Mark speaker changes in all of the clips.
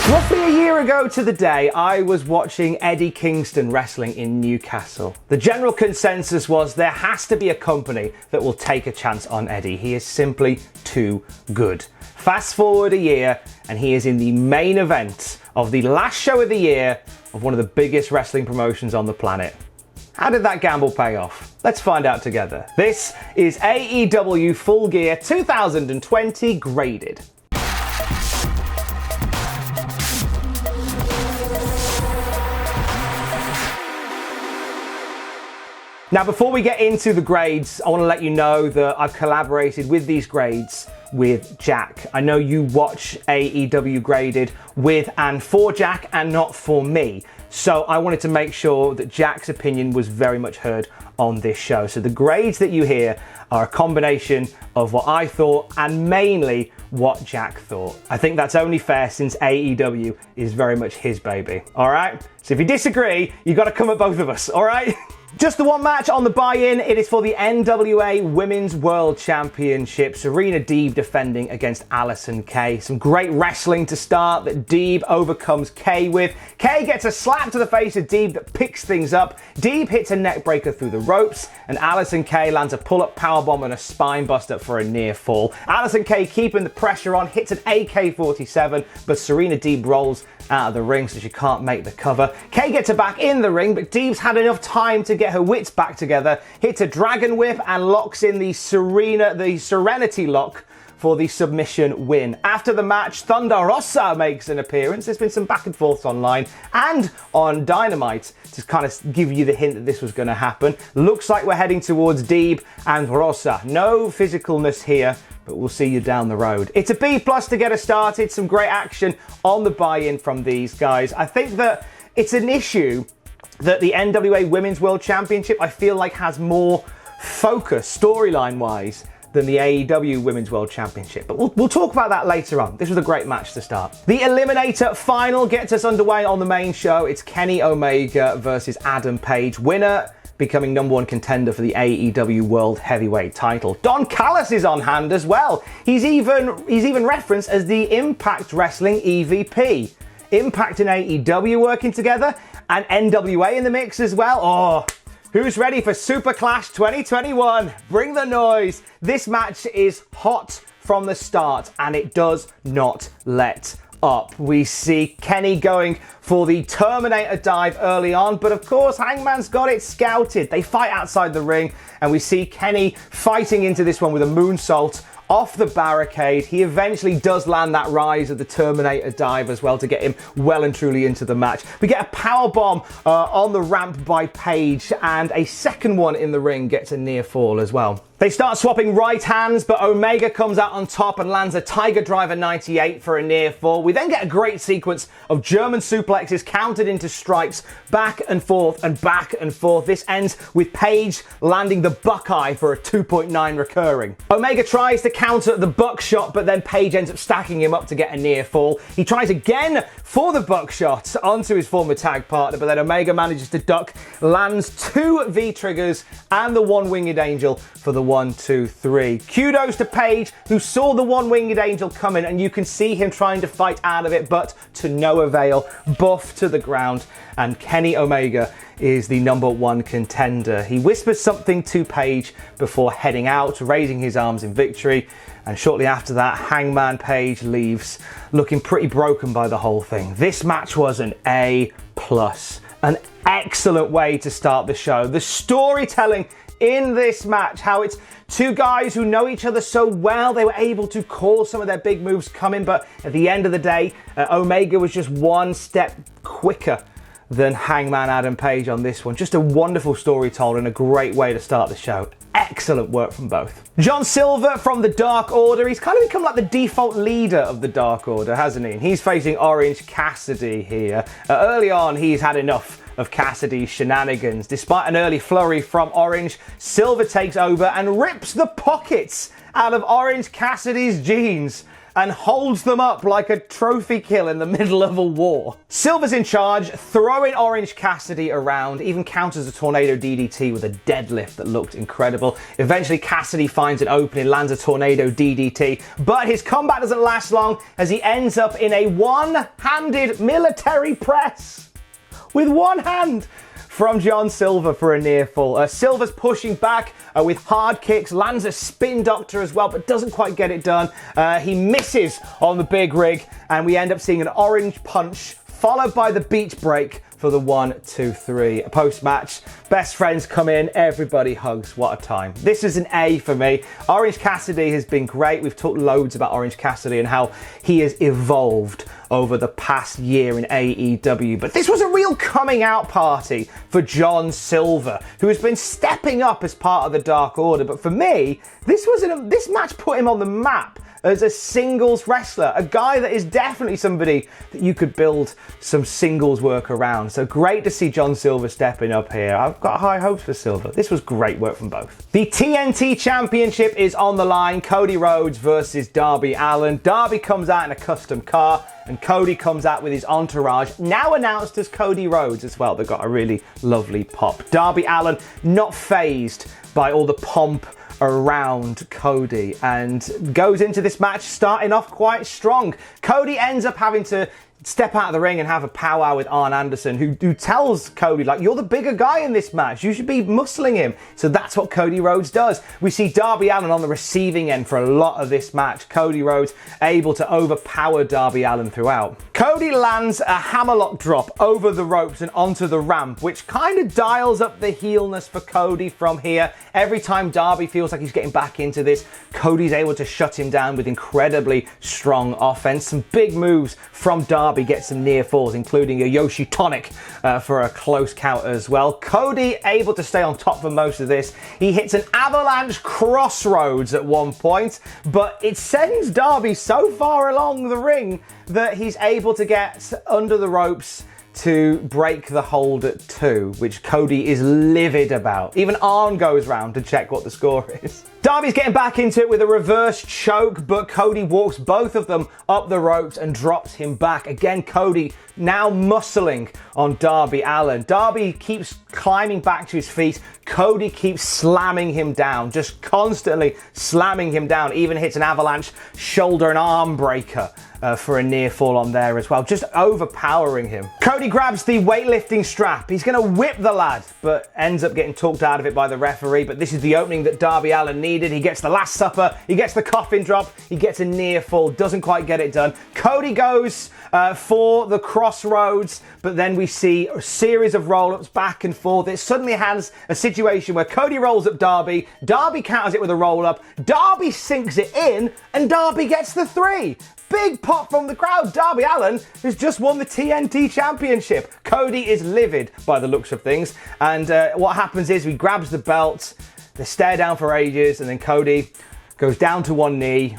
Speaker 1: Roughly a year ago to the day, I was watching Eddie Kingston wrestling in Newcastle. The general consensus was there has to be a company that will take a chance on Eddie. He is simply too good. Fast forward a year, and he is in the main event of the last show of the year of one of the biggest wrestling promotions on the planet. How did that gamble pay off? Let's find out together. This is AEW Full Gear 2020 Graded. Now, before we get into the grades, I want to let you know that I've collaborated with these grades with Jack. I know you watch AEW Graded with and for Jack and not for me. So I wanted to make sure that Jack's opinion was very much heard on this show. So the grades that you hear are a combination of what I thought and mainly what Jack thought. I think that's only fair since AEW is very much his baby. All right? So if you disagree, you got to come at both of us. All right? Just the one match on the buy-in. It is for the NWA Women's World Championship. Serena Deeb defending against Allysin Kay. Some great wrestling to start that Deeb overcomes Kay with. Kay gets a slap to the face of Deeb that picks things up. Deeb hits a neckbreaker through the ropes, and Allysin Kay lands a pull-up powerbomb and a spine buster for a near fall. Allysin Kay keeping the pressure on, hits an AK-47, but Serena Deeb rolls out of the ring so she can't make the cover. Kay gets her back in the ring, but Deeb's had enough time to get her wits back together, hits a dragon whip and locks in the Serenity lock for the submission win. After the match, Thunder Rosa makes an appearance. There's been some back and forth online and on Dynamite to kind of give you the hint that this was going to happen. Looks like we're heading towards Deeb and Rosa. No physicalness here, but we'll see you down the road. It's a B+ to get us started. Some great action on the buy-in from these guys. I think that it's an issue that the NWA Women's World Championship, I feel like, has more focus storyline-wise than the AEW Women's World Championship. But we'll talk about that later on. This was a great match to start. The Eliminator final gets us underway on the main show. It's Kenny Omega versus Adam Page. Winner becoming #1 contender for the AEW World Heavyweight title. Don Callis is on hand as well. He's even referenced as the Impact Wrestling EVP. Impact and AEW working together, and NWA in the mix as well. Oh, who's ready for Super Clash 2021? Bring the noise. This match is hot from the start, and it does not let up. We see Kenny going for the Terminator dive early on, but of course Hangman's got it scouted. They fight outside the ring, and we see Kenny fighting into this one with a moonsault off the barricade. He eventually does land that rise of the Terminator dive as well to get him well and truly into the match. We get a powerbomb on the ramp by Page, and a second one in the ring gets a near fall as well. They start swapping right hands, but Omega comes out on top and lands a Tiger Driver 98 for a near fall. We then get a great sequence of German suplexes countered into strikes, back and forth and back and forth. This ends with Page landing the Buckeye for a 2.9 recurring. Omega tries to counter the buckshot, but then Page ends up stacking him up to get a near fall. He tries again for the buckshot onto his former tag partner, but then Omega manages to duck, lands 2 V-triggers and the one-winged angel for the 1, 2, 3. Kudos to Page, who saw the one-winged angel coming, and you can see him trying to fight out of it, but to no avail. Buff to the ground, and Kenny Omega is the #1 contender. He whispers something to Page before heading out, raising his arms in victory, and shortly after that, Hangman Page leaves, looking pretty broken by the whole thing. This match was an A+. An excellent way to start the show. The storytelling in this match, how it's two guys who know each other so well, they were able to call some of their big moves coming, but at the end of the day, Omega was just one step quicker than Hangman Adam Page on this one. Just a wonderful story told and a great way to start the show. Excellent work from both. John Silver from the Dark Order. He's kind of become like the default leader of the Dark Order, hasn't he? And he's facing Orange Cassidy here. Early on, he's had enough of Cassidy's shenanigans. Despite an early flurry from Orange, Silver takes over and rips the pockets out of Orange Cassidy's jeans and holds them up like a trophy kill in the middle of a war. Silver's in charge, throwing Orange Cassidy around, even counters a tornado DDT with a deadlift that looked incredible. Eventually Cassidy finds an opening, lands a tornado DDT, but his comeback doesn't last long as he ends up in a one-handed military press with one hand from John Silver for a near fall. Silver's pushing back with hard kicks, lands a spin doctor as well, but doesn't quite get it done. He misses on the big rig, and we end up seeing an orange punch followed by the beach break for the 1, 2, 3. Post-match, best friends come in, everybody hugs. What a time. This is an A for me. Orange Cassidy has been great. We've talked loads about Orange Cassidy and how he has evolved over the past year in AEW. But this was a real coming out party for John Silver, who has been stepping up as part of the Dark Order. But for me, this match put him on the map as a singles wrestler, a guy that is definitely somebody that you could build some singles work around. So great to see John Silver stepping up here. I've got high hopes for Silver. This was great work from both. The TNT Championship is on the line. Cody Rhodes versus Darby Allin. Darby comes out in a custom car, and Cody comes out with his entourage, now announced as Cody Rhodes as well. They've got a really lovely pop. Darby Allin not fazed by all the pomp around Cody and goes into this match starting off quite strong. Cody ends up having to step out of the ring and have a powwow with Arn Anderson, who tells Cody, like, you're the bigger guy in this match. You should be muscling him. So that's what Cody Rhodes does. We see Darby Allin on the receiving end for a lot of this match. Cody Rhodes able to overpower Darby Allin throughout. Cody lands a hammerlock drop over the ropes and onto the ramp, which kind of dials up the heelness for Cody from here. Every time Darby feels like he's getting back into this, Cody's able to shut him down with incredibly strong offense. Some big moves from Darby. Gets some near falls, including a Yoshi Tonic for a close count as well. Cody able to stay on top for most of this. He hits an avalanche crossroads at one point, but it sends Darby so far along the ring that he's able to get under the ropes to break the hold at 2, which Cody is livid about. Even Arn goes round to check what the score is. Darby's getting back into it with a reverse choke, but Cody walks both of them up the ropes and drops him back. Again, Cody now muscling on Darby Allin. Darby keeps climbing back to his feet. Cody keeps slamming him down, just constantly slamming him down. Even hits an avalanche shoulder and arm breaker for a near fall on there as well, just overpowering him. Cody grabs the weightlifting strap. He's going to whip the lad, but ends up getting talked out of it by the referee. But this is the opening that Darby Allin needed. He gets the Last Supper, he gets the coffin drop, he gets a near fall, doesn't quite get it done. Cody goes for the crossroads, but then we see a series of roll-ups back and forth. It suddenly has a situation where Cody rolls up Darby, Darby counters it with a roll-up, Darby sinks it in, and Darby gets the 3. Big pop from the crowd. Darby Allin has just won the TNT Championship. Cody is livid by the looks of things, and what happens is he grabs the belt, they stare down for ages, and then Cody goes down to one knee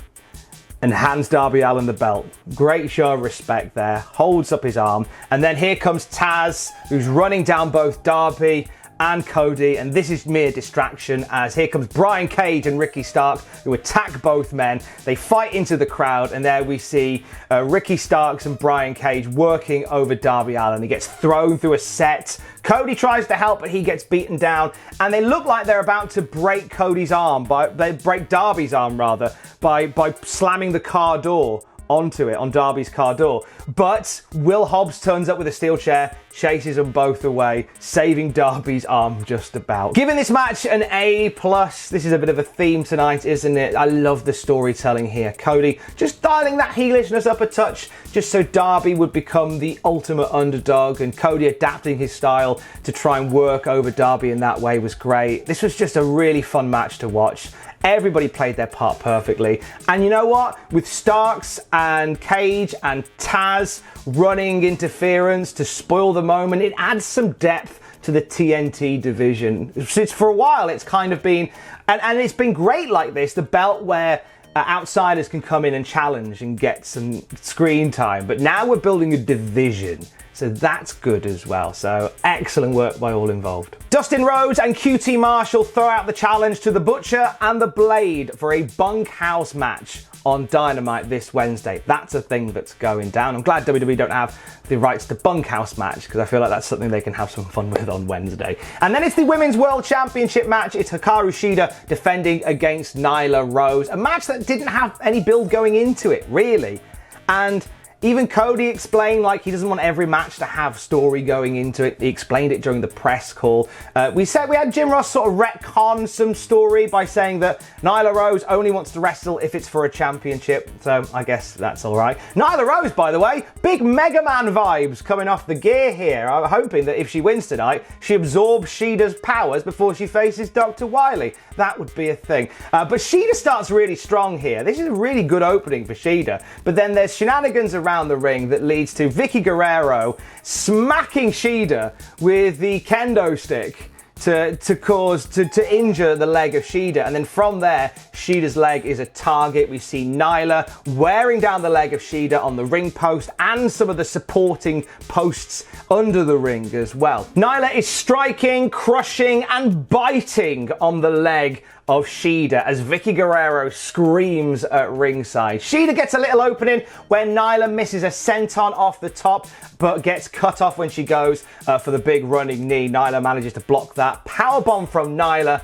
Speaker 1: and hands Darby Allin the belt. Great show of respect there, holds up his arm, and then here comes Taz, who's running down both Darby and Cody, and this is mere distraction as here comes Brian Cage and Ricky Starks, who attack both men. They fight into the crowd, and there we see Ricky Starks and Brian Cage working over Darby Allin. He gets thrown through a set. Cody tries to help, but he gets beaten down, and they look like they're about to break Cody's arm, they break Darby's arm rather, by slamming the car door onto it, on Darby's car door. But Will Hobbs turns up with a steel chair, chases them both away, saving Darby's arm just about. Giving this match an A+. This is a bit of a theme tonight, isn't it? I love the storytelling here. Cody just dialing that heelishness up a touch, just so Darby would become the ultimate underdog, and Cody adapting his style to try and work over Darby in that way was great. This was just a really fun match to watch. Everybody played their part perfectly. And you know what? With Starks and Cage and Taz running interference to spoil the moment, it adds some depth to the TNT division. Since for a while it's kind of been, and it's been great like this, the belt where outsiders can come in and challenge and get some screen time. But now we're building a division. So that's good as well. So excellent work by all involved. Dustin Rhodes and QT Marshall throw out the challenge to the Butcher and the Blade for a bunkhouse match on Dynamite this Wednesday. That's a thing that's going down. I'm glad WWE don't have the rights to bunkhouse match, because I feel like that's something they can have some fun with on Wednesday. And then it's the Women's World Championship match. It's Hikaru Shida defending against Nyla Rose. A match that didn't have any build going into it, really. And even Cody explained like he doesn't want every match to have story going into it. He explained it during the press call. We had Jim Ross sort of retcon some story by saying that Nyla Rose only wants to wrestle if it's for a championship. So I guess that's all right. Nyla Rose, by the way, big Mega Man vibes coming off the gear here. I'm hoping that if she wins tonight, she absorbs Shida's powers before she faces Dr. Wily. That would be a thing. But Shida starts really strong here. This is a really good opening for Shida. But then there's shenanigans around the ring that leads to Vicky Guerrero smacking Shida with the kendo stick to injure the leg of Shida, and then from there Shida's leg is a target. We see Nyla wearing down the leg of Shida on the ring post and some of the supporting posts under the ring as well. Nyla is striking, crushing and biting on the leg of Shida as Vicky Guerrero screams at ringside. Shida gets a little opening when Nyla misses a senton off the top, but gets cut off when she goes for the big running knee. Nyla manages to block that. Powerbomb from Nyla.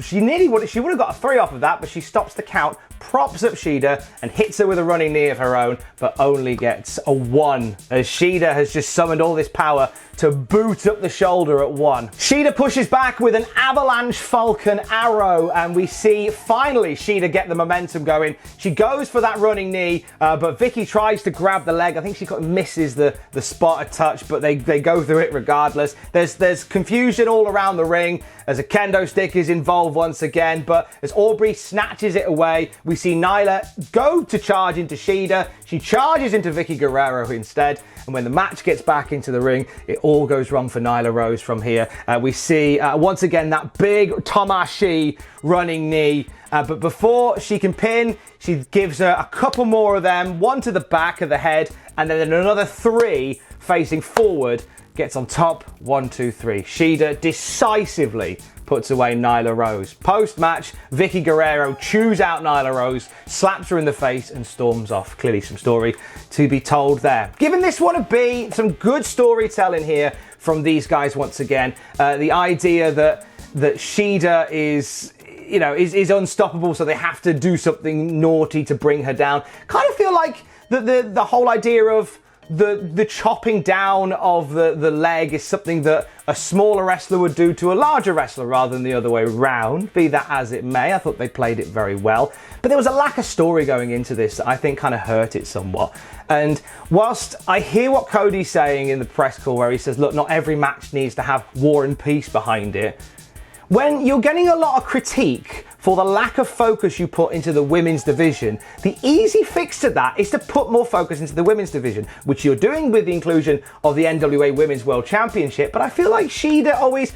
Speaker 1: She would have got a 3 off of that, but she stops the count, props up Shida and hits her with a running knee of her own, but only gets a 1 as Shida has just summoned all this power to boot up the shoulder at 1. Shida pushes back with an avalanche Falcon arrow, and we see finally Shida get the momentum going. She goes for that running knee, but Vicky tries to grab the leg. I think she misses the spot a touch, but they go through it regardless. There's confusion all around the ring as a kendo stick is involved once again, but as Aubrey snatches it away, we see Nyla go to charge into Shida. She charges into Vicky Guerrero instead, and when the match gets back into the ring, it all goes wrong for Nyla Rose from here. We see once again that big Tomashi running knee, but before she can pin, she gives her a couple more of them, 1 to the back of the head, and then another 3 facing forward. Gets on top, 1, 2, 3. Shida decisively puts away Nyla Rose. Post-match, Vicky Guerrero chews out Nyla Rose, slaps her in the face and storms off. Clearly some story to be told there. Giving this one a B, some good storytelling here from these guys once again. The idea that Shida is unstoppable, so they have to do something naughty to bring her down. Kind of feel like the whole idea of the chopping down of the leg is something that a smaller wrestler would do to a larger wrestler rather than the other way around. Be that as it may, I thought they played it very well. But there was a lack of story going into this that I think kind of hurt it somewhat. And whilst I hear what Cody's saying in the press call where he says, look, not every match needs to have war and peace behind it, when you're getting a lot of critique for the lack of focus you put into the women's division, the easy fix to that is to put more focus into the women's division, which you're doing with the inclusion of the NWA Women's World Championship. But I feel like Shida always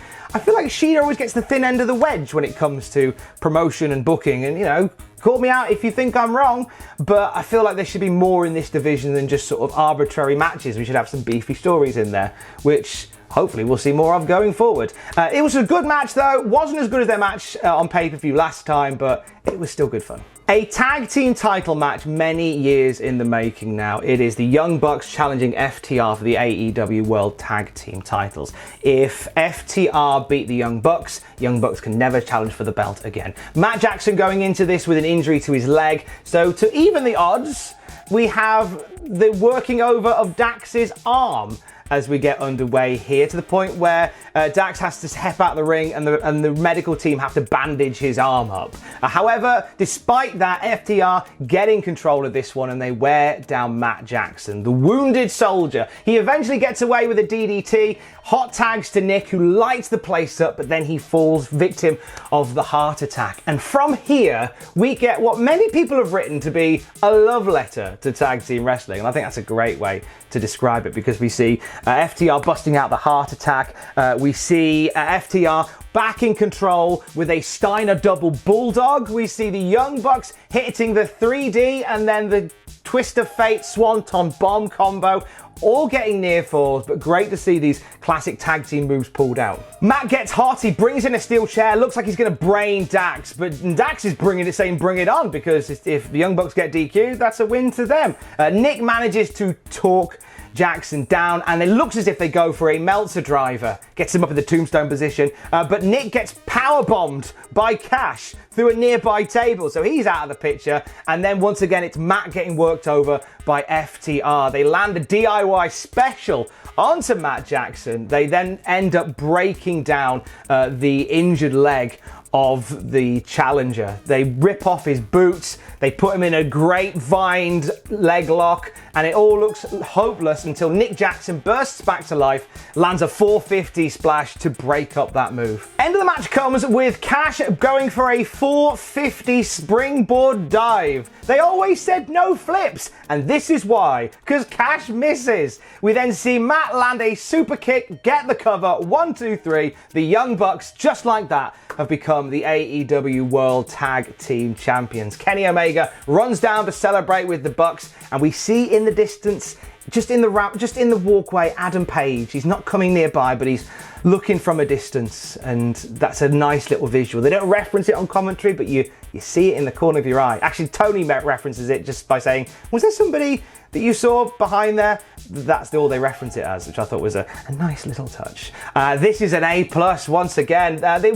Speaker 1: gets the thin end of the wedge when it comes to promotion and booking. And, call me out if you think I'm wrong, but I feel like there should be more in this division than just sort of arbitrary matches. We should have some beefy stories in there, which hopefully we'll see more of going forward. It was a good match though. Wasn't as good as their match on pay-per-view last time, but it was still good fun. A tag team title match many years in the making now. It is the Young Bucks challenging FTR for the AEW World Tag Team titles. If FTR beat the Young Bucks can never challenge for the belt again. Matt Jackson going into this with an injury to his leg. So to even the odds, we have the working over of Dax's arm as we get underway here, to the point where Dax has to step out the ring and the medical team have to bandage his arm up. However, despite that, FTR getting control of this one and they wear down Matt Jackson, the wounded soldier. He eventually gets away with a DDT, hot tags to Nick, who lights the place up, but then he falls victim of the heart attack. And from here, we get what many people have written to be a love letter to tag team wrestling. And I think that's a great way to describe it, because we see FTR busting out the heart attack. We see FTR back in control with a Steiner double bulldog. We see the Young Bucks hitting the 3D and then the Twist of Fate Swanton bomb combo. All getting near falls, but great to see these classic tag team moves pulled out. Matt gets hot, he brings in a steel chair, looks like he's going to brain Dax, but Dax is saying bring it on, because if the Young Bucks get DQ'd, that's a win to them. Nick manages to talk Jackson down, and it looks as if they go for a Meltzer driver. Gets him up in the tombstone position, but Nick gets powerbombed by Cash through a nearby table, so he's out of the picture. And then once again, it's Matt getting worked over by FTR. They land a DIY special onto Matt Jackson. They then end up breaking down the injured leg of the challenger. They rip off his boots, they put him in a grapevine leg lock, and it all looks hopeless until Nick Jackson bursts back to life, lands a 450 splash to break up that move. End of the match comes with Cash going for a 450 springboard dive. They always said no flips, and this is why, because Cash misses. We then see Matt land a super kick, get the cover, 1, 2, 3. The Young Bucks, just like that, have become the AEW World Tag Team Champions. Kenny Omega runs down to celebrate with the Bucks, and we see in the distance, just in the walkway, Adam Page. He's not coming nearby, but he's looking from a distance, and that's a nice little visual. They don't reference it on commentary, but you see it in the corner of your eye. Actually, Tony references it just by saying, was there somebody that you saw behind there? That's all they reference it as, which I thought was a nice little touch. This is an A+ once again. There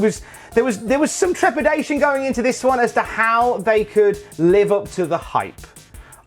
Speaker 1: was some trepidation going into this one as to how they could live up to the hype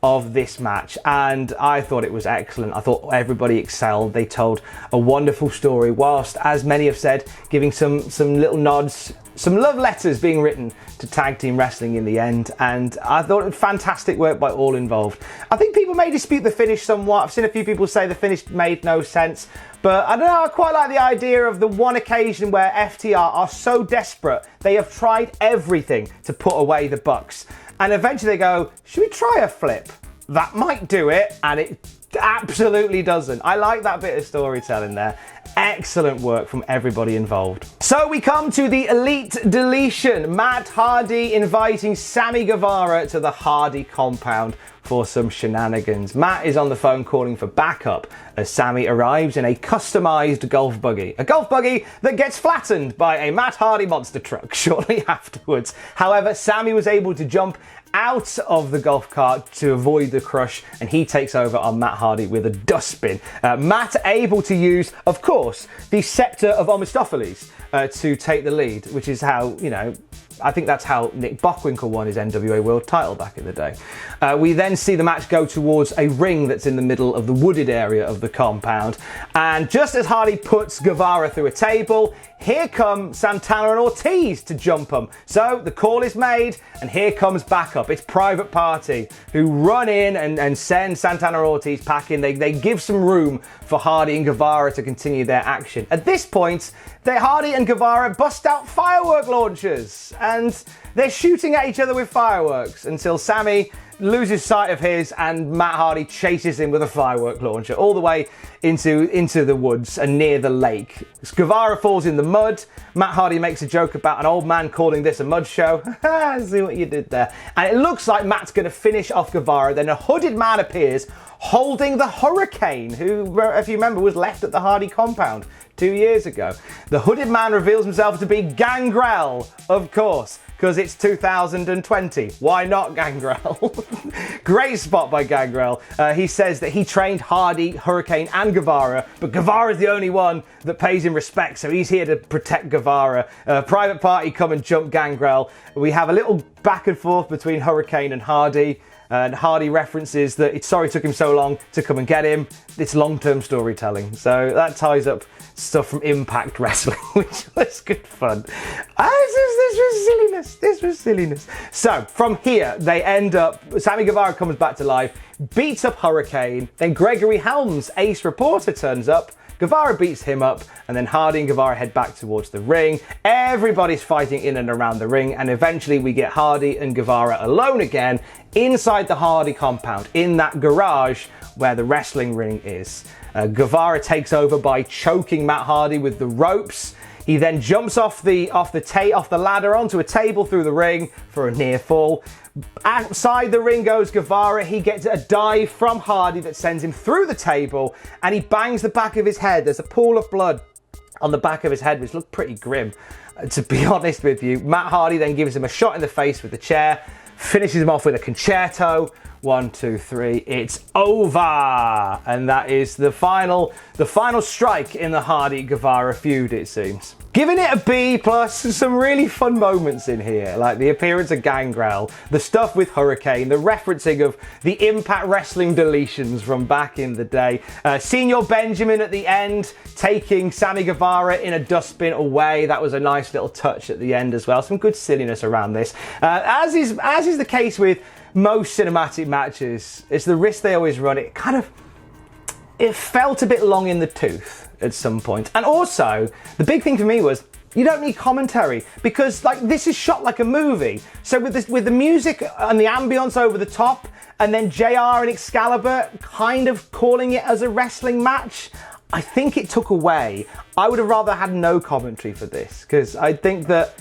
Speaker 1: of this match, and I thought it was excellent. I thought everybody excelled. They told a wonderful story, whilst, as many have said, giving some little nods, some love letters being written to tag team wrestling in the end, and I thought it was fantastic work by all involved. I think people may dispute the finish somewhat. I've seen a few people say the finish made no sense, but I don't know, I quite like the idea of the one occasion where FTR are so desperate, they have tried everything to put away the Bucks. And eventually they go, should we try a flip? That might do it, and it absolutely doesn't. I like that bit of storytelling there. Excellent work from everybody involved. So we come to the Elite Deletion. Matt Hardy inviting Sammy Guevara to the Hardy compound for some shenanigans. Matt is on the phone calling for backup as Sammy arrives in a customized golf buggy. A golf buggy that gets flattened by a Matt Hardy monster truck shortly afterwards. However, Sammy was able to jump out of the golf cart to avoid the crush, and he takes over on Matt Hardy with a dustbin. Matt able to use, of course, the Scepter of Omistopheles to take the lead, which is how, I think that's how Nick Bockwinkel won his NWA World Title back in the day. We then see the match go towards a ring that's in the middle of the wooded area of the compound. And just as Hardy puts Guevara through a table, here come Santana and Ortiz to jump him. So the call is made, and here comes backup. It's Private Party who run in and send Santana and Ortiz packing. They give some room for Hardy and Guevara to continue their action. At this point, Hardy and Guevara bust out firework launchers, and they're shooting at each other with fireworks until Sammy loses sight of his, and Matt Hardy chases him with a firework launcher all the way into the woods and near the lake. Guevara falls in the mud. Matt Hardy makes a joke about an old man calling this a mud show. See what you did there. And it looks like Matt's going to finish off Guevara. Then a hooded man appears holding the Hurricane, who, if you remember, was left at the Hardy compound 2 years ago. The hooded man reveals himself to be Gangrel, of course, because it's 2020. Why not Gangrel? Great spot by Gangrel. He says that he trained Hardy, Hurricane, and Guevara, but Guevara's the only one that pays him respect, so he's here to protect Guevara. Private Party come and jump Gangrel. We have a little back and forth between Hurricane and Hardy. And Hardy references that it's sorry it took him so long to come and get him. It's long-term storytelling. So that ties up stuff from Impact Wrestling, which was good fun. This was silliness. So from here, they end up, Sammy Guevara comes back to life, beats up Hurricane, then Gregory Helms, Ace Reporter, turns up Guevara beats him up, and then Hardy and Guevara head back towards the ring. Everybody's fighting in and around the ring, and eventually we get Hardy and Guevara alone again inside the Hardy compound, in that garage where the wrestling ring is. Guevara takes over by choking Matt Hardy with the ropes. He then jumps off the ladder onto a table through the ring for a near fall. Outside the ring goes Guevara. He gets a dive from Hardy that sends him through the table, and he bangs the back of his head. There's a pool of blood on the back of his head, which looked pretty grim, to be honest with you. Matt Hardy then gives him a shot in the face with the chair, finishes him off with a concerto. 1, 2, 3, it's over! And that is the final strike in the Hardy-Guevara feud, it seems. Giving it a B+, some really fun moments in here, like the appearance of Gangrel, the stuff with Hurricane, the referencing of the Impact Wrestling deletions from back in the day, Senior Benjamin at the end, taking Sammy Guevara in a dustbin away. That was a nice little touch at the end as well. Some good silliness around this. As is the case with most cinematic matches, it's the risk they always run. It felt a bit long in the tooth at some point. And also, the big thing for me was, you don't need commentary, because this is shot like a movie. So with the music and the ambience over the top, and then JR and Excalibur kind of calling it as a wrestling match, I think it took away. I would have rather had no commentary for this, because I think that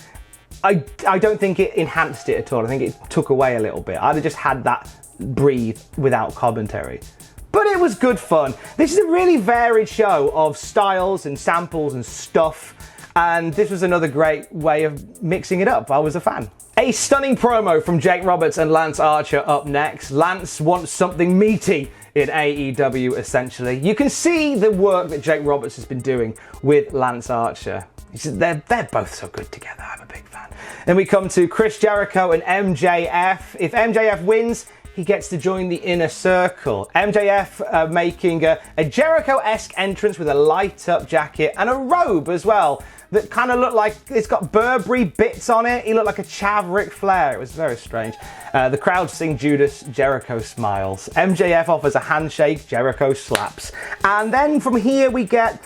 Speaker 1: I don't think it enhanced it at all. I think it took away a little bit. I'd have just had that breathe without commentary. But it was good fun. This is a really varied show of styles and samples and stuff, and this was another great way of mixing it up. I was a fan. A stunning promo from Jake Roberts and Lance Archer up next. Lance wants something meaty in AEW, essentially. You can see the work that Jake Roberts has been doing with Lance Archer. They're both so good together. I'm a big fan. Then we come to Chris Jericho and MJF. If MJF wins, he gets to join the Inner Circle. MJF making a Jericho-esque entrance with a light-up jacket and a robe as well that kind of looked like it's got Burberry bits on it. He looked like a Chav Ric Flair. It was very strange. The crowd sing Judas, Jericho smiles. MJF offers a handshake, Jericho slaps. And then from here we get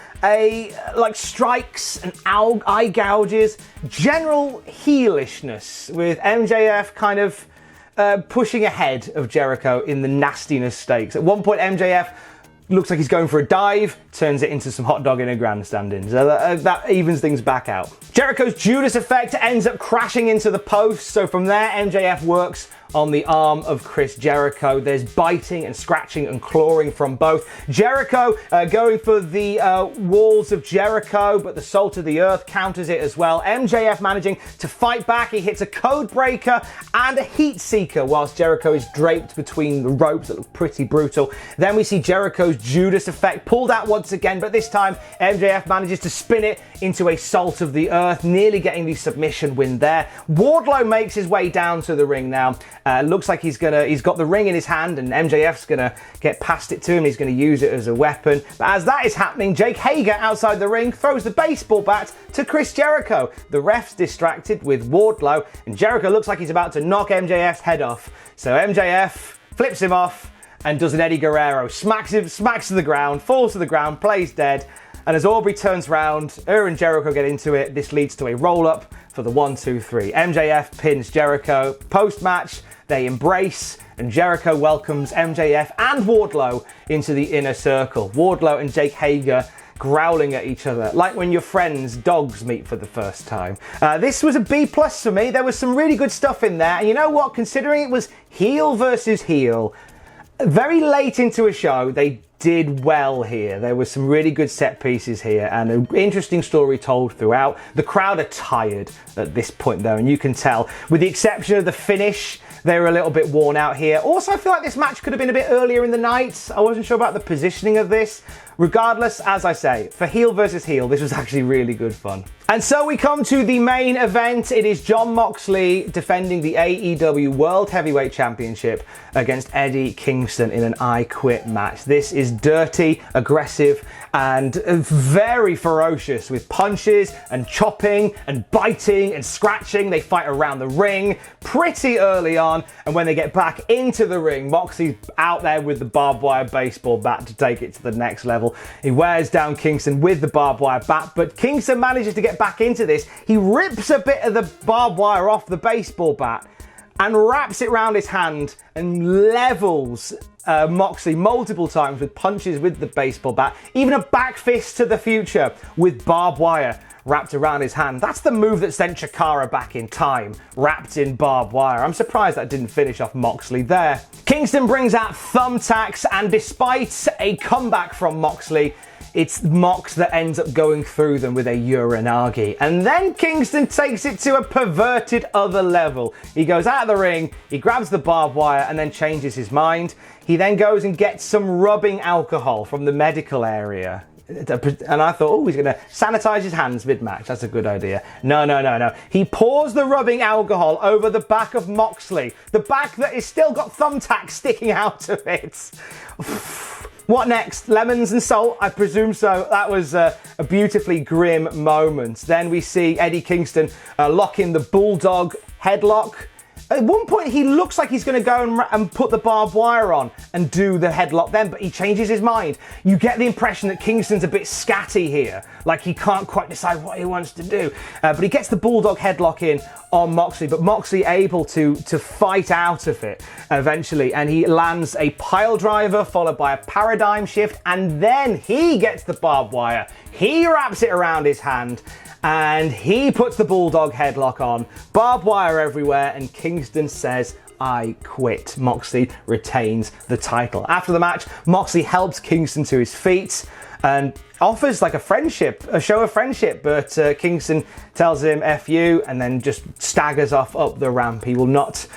Speaker 1: strikes and eye gouges, general heelishness with MJF kind of pushing ahead of Jericho in the nastiness stakes. At one point, MJF looks like he's going for a dive, turns it into some hot dog in a grandstand in. So that evens things back out. Jericho's Judas effect ends up crashing into the post. So from there, MJF works on the arm of Chris Jericho. There's biting and scratching and clawing from both. Jericho going for the walls of Jericho, but the salt of the earth counters it as well. MJF managing to fight back. He hits a code breaker and a heat seeker whilst Jericho is draped between the ropes. That look pretty brutal. Then we see Jericho's Judas effect pulled out once again, but this time MJF manages to spin it into a salt of the earth, nearly getting the submission win there. Wardlow makes his way down to the ring now. Looks like he's got the ring in his hand, and MJF's gonna get past it to him. He's gonna use it as a weapon. But as that is happening, Jake Hager outside the ring throws the baseball bat to Chris Jericho. The ref's distracted with Wardlow, and Jericho looks like he's about to knock MJF's head off. So MJF flips him off and does an Eddie Guerrero, smacks to the ground, falls to the ground, plays dead. And as Aubrey turns round, her and Jericho get into it. This leads to a roll-up for the 1, 2, 3. MJF pins Jericho. Post-match, they embrace, and Jericho welcomes MJF and Wardlow into the Inner Circle. Wardlow and Jake Hager growling at each other, like when your friends' dogs meet for the first time. This was a B+ for me. There was some really good stuff in there. And you know what? Considering it was heel versus heel, very late into a show, they did well here. There were some really good set pieces here and an interesting story told throughout. The crowd are tired at this point though, and you can tell. With the exception of the finish, they were a little bit worn out here. Also, I feel like this match could have been a bit earlier in the night. I wasn't sure about the positioning of this. Regardless, as I say, for heel versus heel, this was actually really good fun. And so we come to the main event. It is Jon Moxley defending the AEW World Heavyweight Championship against Eddie Kingston in an I Quit match. This is dirty, aggressive, and very ferocious with punches and chopping and biting and scratching. They fight around the ring pretty early on, and when they get back into the ring, Moxley's out there with the barbed wire baseball bat to take it to the next level. He wears down Kingston with the barbed wire bat, but Kingston manages to get back into this. He rips a bit of the barbed wire off the baseball bat and wraps it around his hand and levels Moxley multiple times with punches with the baseball bat, even a back fist to the future with barbed wire wrapped around his hand. That's the move that sent Chikara back in time, wrapped in barbed wire. I'm surprised that didn't finish off Moxley there. Kingston brings out thumbtacks, and despite a comeback from Moxley, it's Mox that ends up going through them with a Uranagi. And then Kingston takes it to a perverted other level. He goes out of the ring, he grabs the barbed wire and then changes his mind. He then goes and gets some rubbing alcohol from the medical area. And I thought, oh, he's going to sanitize his hands mid-match. That's a good idea. No. He pours the rubbing alcohol over the back of Moxley. The back that is still got thumbtacks sticking out of it. What next? Lemons and salt? I presume so. That was a beautifully grim moment. Then we see Eddie Kingston lock in the Bulldog headlock. At one point, he looks like he's going to go and put the barbed wire on and do the headlock then, but he changes his mind. You get the impression that Kingston's a bit scatty here, like he can't quite decide what he wants to do. But he gets the Bulldog headlock in on Moxley, but Moxley able to fight out of it eventually, and he lands a pile driver followed by a paradigm shift, and then he gets the barbed wire. He wraps it around his hand, and he puts the Bulldog headlock on, barbed wire everywhere, and Kingston says, I quit. Moxley retains the title. After the match, Moxley helps Kingston to his feet and offers like a show of friendship, but Kingston tells him F you and then just staggers off up the ramp. He will not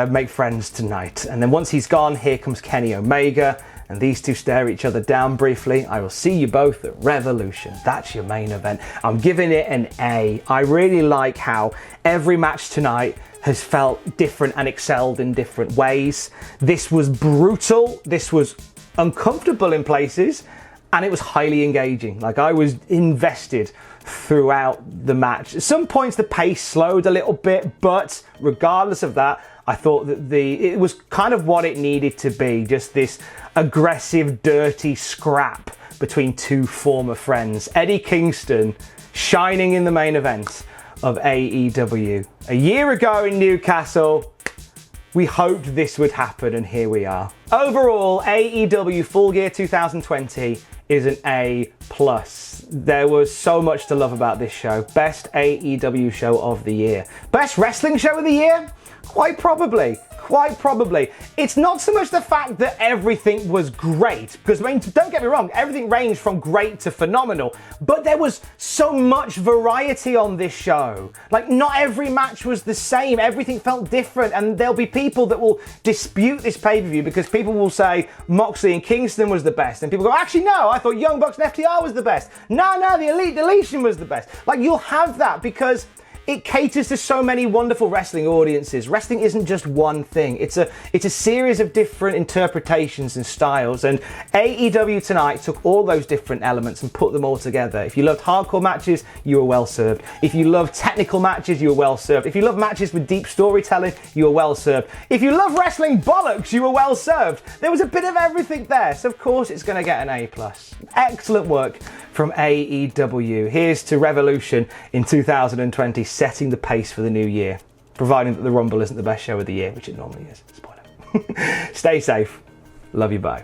Speaker 1: make friends tonight. And then once he's gone, here comes Kenny Omega, and these two stare each other down briefly. I will see you both at Revolution. That's your main event. I'm giving it an A. I really like how every match tonight has felt different and excelled in different ways. This was brutal. This was uncomfortable in places, and it was highly engaging. Like, I was invested throughout the match. At some points the pace slowed a little bit, but regardless of that, I thought that it was kind of what it needed to be. Just this aggressive, dirty scrap between two former friends. Eddie Kingston shining in the main event of AEW. A year ago in Newcastle, we hoped this would happen, and here we are. Overall, AEW Full Gear 2020 is an A+. There was so much to love about this show. Best AEW show of the year. Best wrestling show of the year? Quite probably. It's not so much the fact that everything was great, because, I mean, don't get me wrong, everything ranged from great to phenomenal, but there was so much variety on this show. Like, not every match was the same, everything felt different, and there'll be people that will dispute this pay-per-view because people will say Moxley and Kingston was the best, and people go, actually no, I thought Young Bucks and FTR was the best. No, the Elite Deletion was the best. Like, you'll have that because it caters to so many wonderful wrestling audiences. Wrestling isn't just one thing. It's a series of different interpretations and styles, and AEW tonight took all those different elements and put them all together. If you loved hardcore matches, you were well served. If you love technical matches, you were well served. If you love matches with deep storytelling, you were well served. If you love wrestling bollocks, you were well served. There was a bit of everything there, so of course it's going to get an A+. Excellent work from AEW. Here's to Revolution in 2020, setting the pace for the new year, providing that the Rumble isn't the best show of the year, which it normally is. Spoiler. Stay safe. Love you, bye.